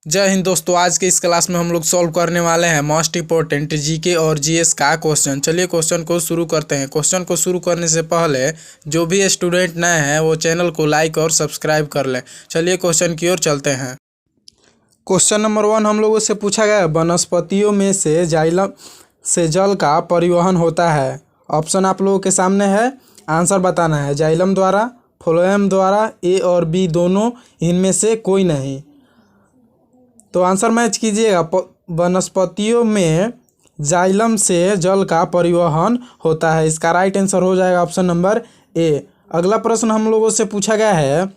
जय हिंद दोस्तों। आज के इस क्लास में हम लोग सॉल्व करने वाले हैं मोस्ट इंपॉर्टेंट जीके और जीएस का क्वेश्चन। चलिए क्वेश्चन को शुरू करते हैं। क्वेश्चन को शुरू करने से पहले जो भी स्टूडेंट नए हैं वो चैनल को लाइक और सब्सक्राइब कर लें। चलिए क्वेश्चन की ओर चलते हैं। क्वेश्चन नंबर 1 हम लोगों से पूछा गया है, वनस्पतियों में से जाइलम से जल का परिवहन होता है। ऑप्शन आप लोगों के सामने है, आंसर बताना है। जाइलम द्वारा, फ्लोएम द्वारा, ए और बी दोनों, इनमें से कोई नहीं। तो आंसर मैच कीजिएगा। वनस्पतियों में जाइलम से जल का परिवहन होता है। इसका राइट आंसर हो जाएगा ऑप्शन नंबर ए। अगला प्रश्न हम लोगों से पूछा गया है,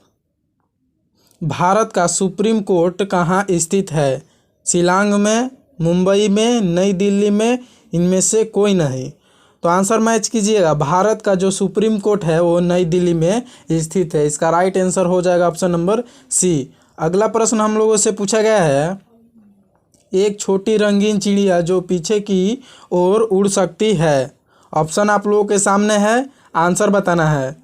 भारत का सुप्रीम कोर्ट कहाँ स्थित है? शिलांग में, मुंबई में, नई दिल्ली में, इनमें से कोई नहीं। तो आंसर मैच कीजिएगा। भारत का जो सुप्रीम कोर्ट है वो नई दिल्ली में स्थित है। इसका राइट आंसर हो जाएगा ऑप्शन नंबर सी। अगला प्रश्न हम लोगों से पूछा गया है, एक छोटी रंगीन चिड़िया जो पीछे की ओर उड़ सकती है। ऑप्शन आप लोगों के सामने है, आंसर बताना है।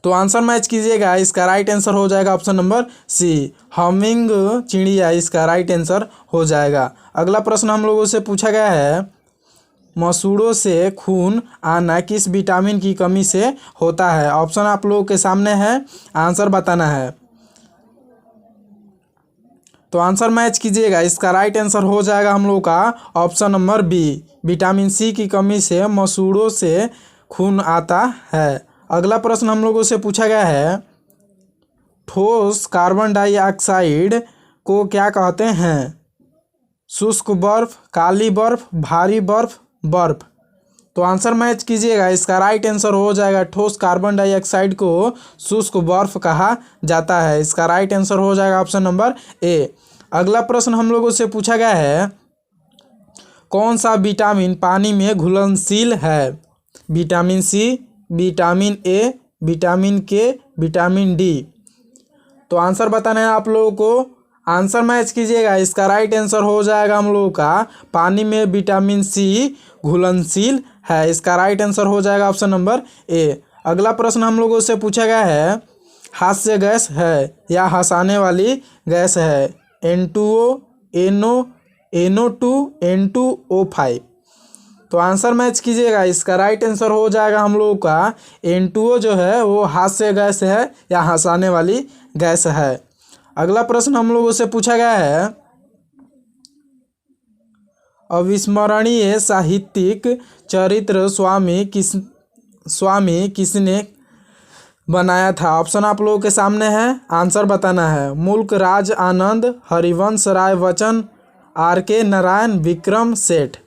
तो आंसर मैच कीजिएगा। इसका राइट आंसर हो जाएगा ऑप्शन नंबर सी, हमिंग चिड़िया इसका राइट आंसर हो जाएगा। अगला प्रश्न हम लोगों से पूछा गया है, मसूड़ों से खून आना किस विटामिन की कमी से होता है? ऑप्शन आप लोगों के सामने है, आंसर बताना है। तो आंसर मैच कीजिएगा। इसका राइट आंसर हो जाएगा हम लोगों का option number B, vitamin C की कमी से मसूड़ों से खून आता है। अगला प्रश्न हम लोगों से पूछा गया है, ठोस कार्बन डाइऑक्साइड को क्या कहते हैं? शुष्क बर्फ, काली बर्फ, भारी बर्फ, बर्फ। तो आंसर मैच कीजिएगा। इसका राइट आंसर हो जाएगा, ठोस कार्बन डाइऑक्साइड को शुष्क बर्फ कहा जाता है। इसका राइट आंसर हो जाएगा ऑप्शन नंबर ए। अगला प्रश्न हम लोगों से पूछा गया है, कौन सा विटामिन पानी में घुलनशील है? Vitamin C, vitamin A, vitamin K, vitamin D. तो आंसर बताना है आप लोगों को, आंसर मैच कीजिएगा। इसका राइट आंसर हो जाएगा हम लोगों का, पानी में विटामिन सी घुलनशील है। इसका राइट आंसर हो जाएगा ऑप्शन नंबर ए। अगला प्रश्न हम लोगों से पूछा गया है, हास्य गैस है या हंसाने वाली गैस है? N2O, NO, NO2, N2O5। तो आंसर मैच कीजिएगा। इसका राइट आंसर हो जाएगा हम लोगों का, N2O जो है वो हास्य गैस है या हंसाने वाली गैस है। अगला प्रश्न हम लोगों से पूछा गया है, अविस्मरणीय साहित्यिक चरित्र स्वामी किसने बनाया था? ऑप्शन आप लोगों के सामने है, आंसर बताना है। मुल्क राज आनंद, हरिवंश राय बच्चन, RK नारायण, विक्रम सेठ।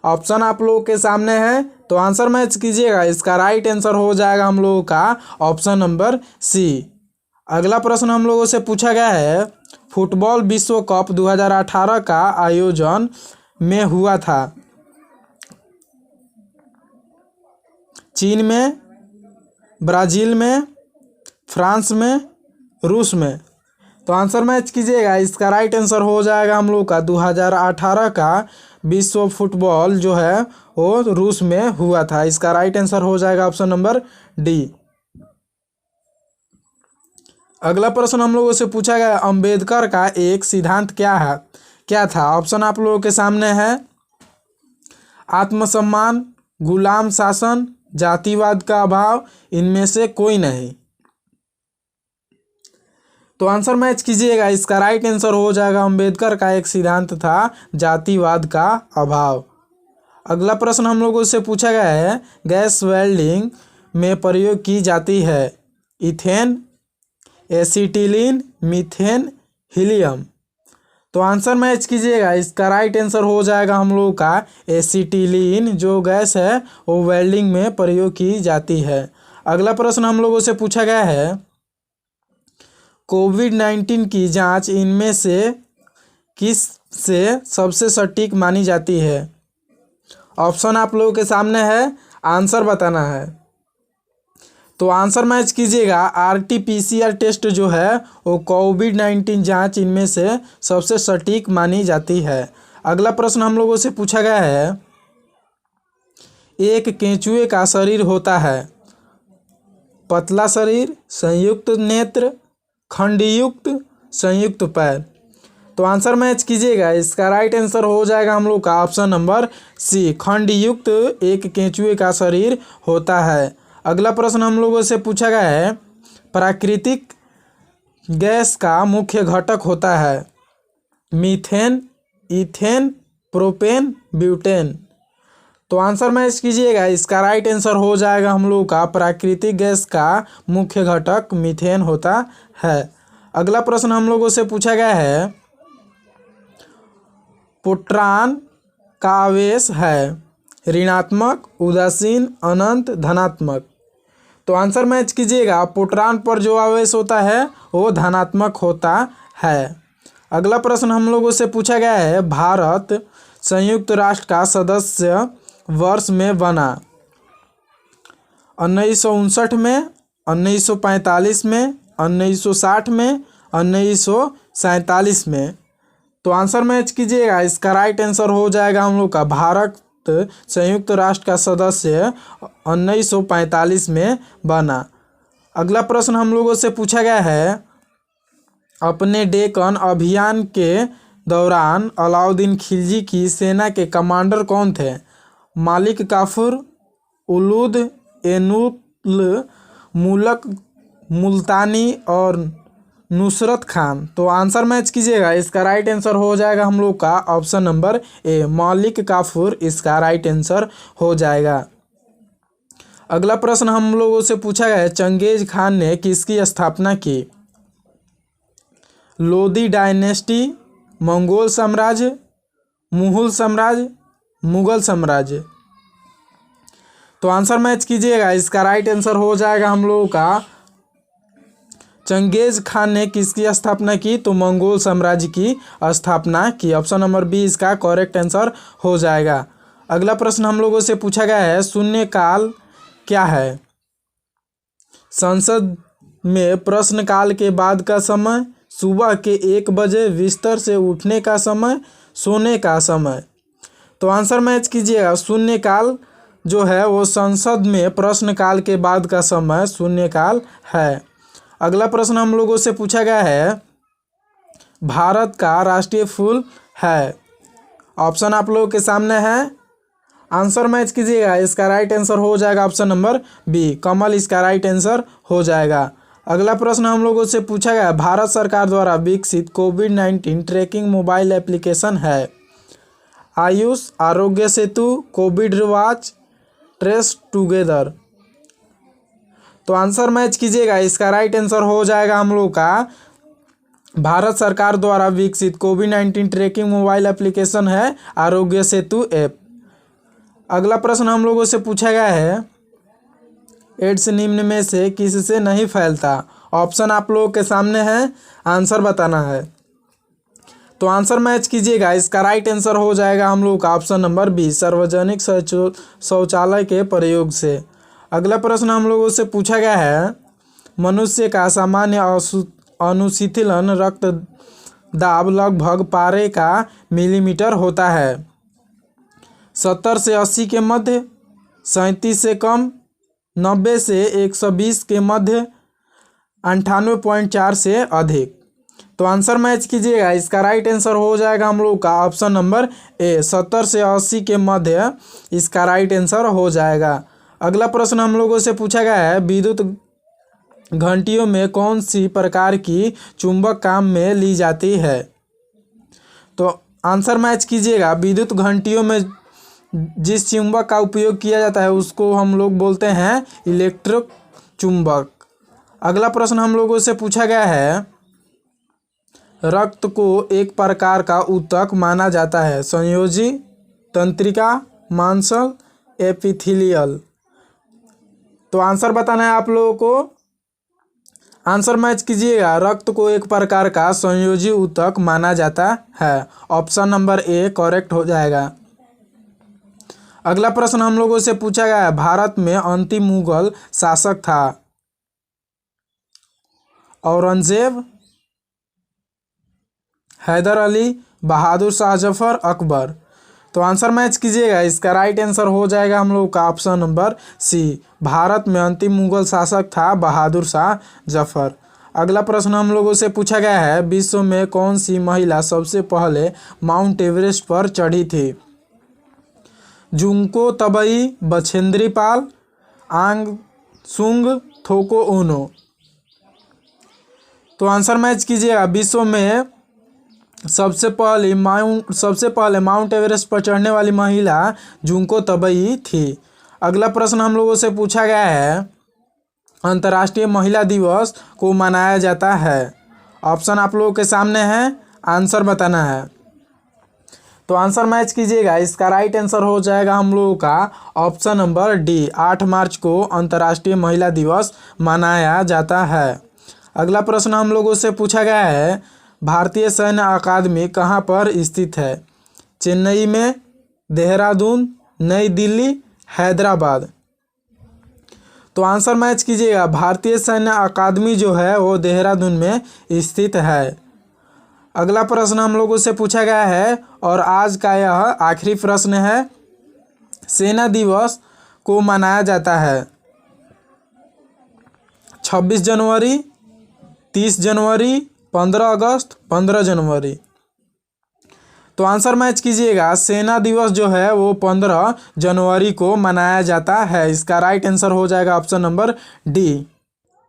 ऑप्शन आप लोगों के सामने है, तो आंसर मैच कीजिएगा। इसका राइट आंसर हो जाएगा हम लोगों का ऑप्शन नंबर सी। अगला प्रश्न हम लोगों से पूछा गया है, फुटबॉल विश्व कप 2018 का आयोजन में हुआ था? चीन में, ब्राज़ील में, फ्रांस में, रूस में। तो आंसर मैच कीजिएगा। इसका राइट आंसर हो जाएगा हम लोग का, 2018 का विश्व फुटबॉल जो है वो रूस में हुआ था। इसका राइट आंसर हो जाएगा ऑप्शन नंबर डी। अगला प्रश्न हम लोगों से पूछा गया, अंबेडकर का एक सिद्धांत क्या था? ऑप्शन आप लोगों के सामने है, आत्मसम्मान, गुलाम शासन, जातिवाद का अभाव, इनमें से कोई नहीं। तो आंसर मैच कीजिएगा। इसका राइट आंसर हो जाएगा, अंबेडकर का एक सिद्धांत था जातिवाद का अभाव। अगला प्रश्न हम लोगों से पूछा गया है, गैस वेल्डिंग में प्रयोग की जाती है? Ethane, acetylene, methane, helium. तो आंसर मैच कीजिएगा। इसका राइट आंसर हो जाएगा हम लोगों का, एसिटिलीन जो गैस है वो वेल्डिंग में प्रयोग की जाती है। अगला प्रश्न हम लोगों से पूछा गया है, कोविड-19 की जांच इनमें से किस से सबसे सटीक मानी जाती है? ऑप्शन आप लोगों के सामने है, आंसर बताना है। तो आंसर मैच कीजिएगा। RT-PCR टेस्ट जो है वो कोविड-19 जांच इनमें से सबसे सटीक मानी जाती है। अगला प्रश्न हम लोगों से पूछा गया है, एक केंचुए का शरीर होता है? पतला शरीर, संयुक्त नेत्र, खंडयुक्त, संयुक्त पैर। तो आंसर मैच कीजिएगा, इसका राइट आंसर हो जाएगा हम लोग का ऑप्शन नंबर सी, खंडयुक्त एक केंचुए का शरीर होता है। अगला प्रश्न हम लोगों से पूछा गया है, प्राकृतिक गैस का मुख्य घटक होता है मीथेन, इथेन, प्रोपेन, ब्यूटेन। तो आंसर मैच कीजिएगा, इसका राइट आंसर हो जाएगा हम लोग का प्राकृतिक गैस का मुख्य घटक मीथेन होता है। अगला प्रश्न हम लोगों से पूछा गया है, प्रोटॉन का आवेश है ऋणात्मक, उदासीन, अनंत, धनात्मक। तो आंसर मैच कीजिएगा, प्रोटॉन पर जो आवेश होता है वो धनात्मक होता है। अगला प्रश्न हम लोगों से पूछा गया है, भारत संयुक्त राष्ट्र का सदस्य वर्ष में बना 1959 में, 1945 में, 1960 में, 1947 में। तो आंसर मैच कीजिएगा, इसका राइट आंसर हो जाएगा हम लोग का भारत संयुक्त राष्ट्र का सदस्य 1945 में बना। अगला प्रश्न हम लोगों से पूछा गया है, अपने डेक्कन अभियान के दौरान अलाउद्दीन खिलजी की सेना के कमांडर कौन थे? मालिक काफूर, उलूद, एनुल, मुलक मुल्तानी और नुसरत खान। तो आंसर मैच कीजिएगा, इसका राइट आंसर हो जाएगा हम लोग का ऑप्शन नंबर ए, मालिक काफूर इसका राइट आंसर हो जाएगा। अगला प्रश्न हम लोगों से पूछा गया है, चंगेज खान ने किसकी स्थापना की? लोदी डायनेस्टी, मंगोल साम्राज्य, मुगल साम्राज्य, मुगल साम्राज्य। तो आंसर मैच कीजिएगा, इसका राइट आंसर हो जाएगा हम लोगों का, चंगेज खान ने किसकी स्थापना की? तो मंगोल साम्राज्य की स्थापना की। ऑप्शन नंबर बी इसका करेक्ट आंसर हो जाएगा। अगला प्रश्न हम लोगों से पूछा गया है, शून्यकाल क्या है? संसद में प्रश्नकाल के बाद का समय, सुबह के 1 बजे बिस्तर से उठने का समय, सोने का समय। तो आंसर मैच कीजिएगा, शून्यकाल जो है वो संसद में प्रश्नकाल के बाद का समय शून्यकाल है। अगला प्रश्न हम लोगों से पूछा गया है, भारत का राष्ट्रीय फूल है? ऑप्शन आप लोगों के सामने है, आंसर मैच कीजिएगा, इसका राइट आंसर हो जाएगा ऑप्शन नंबर बी, कमल इसका राइट आंसर हो जाएगा। अगला प्रश्न हम लोगों से पूछा गया, भारत सरकार द्वारा विकसित कोविड-19 ट्रैकिंग मोबाइल एप्लीकेशन है? Ayush, Aarogya Setu, Covid watch, trace together. तो आंसर मैच कीजिएगा, इसका राइट आंसर हो जाएगा हम लोग का, भारत सरकार द्वारा विकसित कोविड-19 ट्रैकिंग मोबाइल एप्लीकेशन है आरोग्य सेतु ऐप। अगला प्रश्न हम लोगों से पूछा गया है, एड्स निम्न में से किससे नहीं फैलता? ऑप्शन आप लोगों के सामने है, आंसर बताना है। तो आंसर मैच कीजिएगा, इसका राइट आंसर हो जाएगा हम लोग का ऑप्शन नंबर बी, सार्वजनिक शौचालय के प्रयोग से। अगला प्रश्न हम लोगों से पूछा गया है, मनुष्य का सामान्य अनुशीतलन रक्तदाब लगभग पारे का मिलीमीटर होता है? 70 से 80 के मध्य, 37 से कम, 90 से 120 के मध्य, 98.4 से अधिक। तो आंसर मैच कीजिएगा, इसका राइट आंसर हो जाएगा हम लोग का ऑप्शन नंबर ए, 70 से 80 के मध्य इसका राइट आंसर हो जाएगा। अगला प्रश्न हम लोगों से पूछा गया है, विद्युत घंटियों में कौन सी प्रकार की चुंबक काम में ली जाती है? तो आंसर मैच कीजिएगा, विद्युत घंटियों में जिस चुंबक का उपयोग किया जाता है उसको हम लोग बोलते हैं इलेक्ट्रिक चुंबक। अगला प्रश्न हम लोगों से पूछा गया है, रक्त को एक प्रकार का ऊतक माना जाता है? संयोजी, तंत्रिका, मांसल, एपिथेलियल। तो आंसर बताना है आप लोगों को, आंसर मैच कीजिएगा, रक्त को एक प्रकार का संयोजी ऊतक माना जाता है। ऑप्शन नंबर ए करेक्ट हो जाएगा। अगला प्रश्न हम लोगों से पूछा गया है, भारत में अंतिम मुगल शासक था? औरंगजेब, हैदर अली, बहादुर शाह जफर, अकबर। तो आंसर मैच कीजिएगा। इसका राइट आंसर हो जाएगा हम लोग का ऑप्शन नंबर सी। भारत में अंतिम मुगल शासक था बहादुर शाह जफर। अगला प्रश्न हम लोगों से पूछा गया है, विश्व में कौन सी महिला सबसे पहले माउंट एवरेस्ट पर चढ़ी थी? जुंको तबई, बछेंद्री पाल, आंग सुंग, थोको ओनो। तो आंसर मैच कीजिएगा। विश्व में सबसे पहले माउंट एवरेस्ट पर चढ़ने वाली महिला जुंको तबई थी। अगला प्रश्न हम लोगों से पूछा गया है, अंतर्राष्ट्रीय महिला दिवस को मनाया जाता है। ऑप्शन आप लोगों के सामने है, आंसर बताना है। तो आंसर मैच कीजिएगा। इसका राइट आंसर हो जाएगा हम लोगों का ऑप्शन नंबर डी। 8 मार्च को अंतर्राष्ट्रीय महिला दिवस मनाया जाता है। अगला प्रश्न हम लोगों से पूछा गया है, भारतीय सैन्य अकादमी कहाँ पर स्थित है? चेन्नई में, देहरादून, नई दिल्ली, हैदराबाद। तो आंसर मैच कीजिएगा। भारतीय सैन्य अकादमी जो है वो देहरादून में स्थित है। अगला प्रश्न हम लोगों से पूछा गया है और आज का यह आखिरी प्रश्न है, सेना दिवस को मनाया जाता है 26 जनवरी, 30 जनवरी, 15 अगस्त, 15 जनवरी। तो आंसर मैच कीजिएगा। सेना दिवस जो है वो 15 जनवरी को मनाया जाता है। इसका राइट आंसर हो जाएगा ऑप्शन नंबर डी।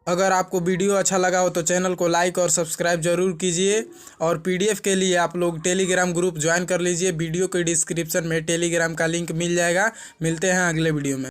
अगर आपको वीडियो अच्छा लगा हो तो चैनल को लाइक और सब्सक्राइब जरूर कीजिए और पीडीएफ के लिए आप लोग टेलीग्राम ग्रुप ज्वाइन कर लीजिए। वीडियो के डिस्क्रिप्शन में टेलीग्राम का लिंक मिल जाएगा। मिलते हैं अगले वीडियो में।